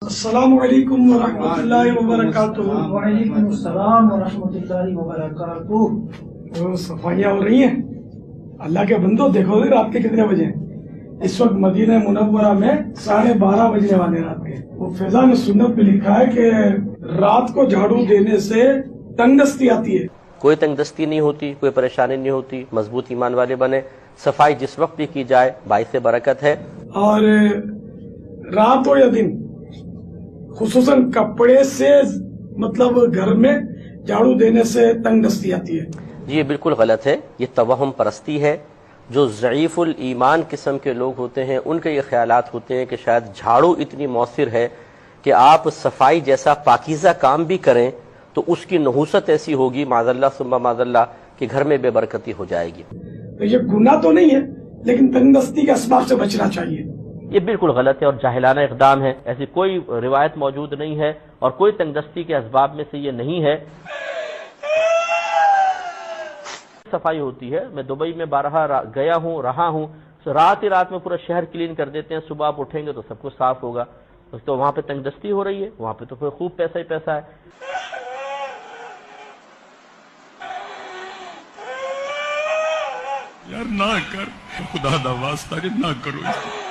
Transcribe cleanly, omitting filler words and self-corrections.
السلام علیکم ورحمۃ اللہ وبرکاتہ۔ وعلیکم السلام ورحمۃ اللہ وبرکاتہ۔ صفائیاں ہو رہی ہیں؟ اللہ کے بندو دیکھو رات کے کتنے بجے ہیں؟ اس وقت مدینہ منورہ میں 12:30 بجنے والے رات کے۔ وہ فیضان سنت میں لکھا ہے کہ رات کو جھاڑو دینے سے تنگ دستی آتی ہے۔ کوئی تنگ دستی نہیں ہوتی، کوئی پریشانی نہیں ہوتی، مضبوط ایمان والے بنے۔ صفائی جس وقت بھی کی جائے باعث برکت ہے۔ اور رات ہو یا دن، خصوصاً کپڑے سے مطلب گھر میں جھاڑو دینے سے تنگ دستی آتی ہے۔ جی یہ بالکل غلط ہے، یہ توہم پرستی ہے۔ جو ضعیف الایمان قسم کے لوگ ہوتے ہیں ان کے یہ خیالات ہوتے ہیں کہ شاید جھاڑو اتنی مؤثر ہے کہ آپ صفائی جیسا پاکیزہ کام بھی کریں تو اس کی نحوست ایسی ہوگی معاذ اللہ ثم معاذ اللہ کہ گھر میں بے برکتی ہو جائے گی۔ تو یہ گناہ تو نہیں ہے، لیکن تنگ دستی کے اسباب سے بچنا چاہیے۔ یہ بالکل غلط ہے اور جاہلانہ اقدام ہے۔ ایسی کوئی روایت موجود نہیں ہے اور کوئی تنگ دستی کے اسباب میں سے یہ نہیں ہے۔ صفائی ہوتی ہے، میں دبئی میں بارہا گیا ہوں، رہا ہوں، رات ہی رات میں پورا شہر کلین کر دیتے ہیں، صبح آپ اٹھیں گے تو سب کچھ صاف ہوگا۔ تو وہاں پہ تنگ دستی ہو رہی ہے، وہاں پہ تو پھر خوب پیسہ ہی پیسہ ہے۔ یار نہ کر، خدا دا واسطہ نہ کرو۔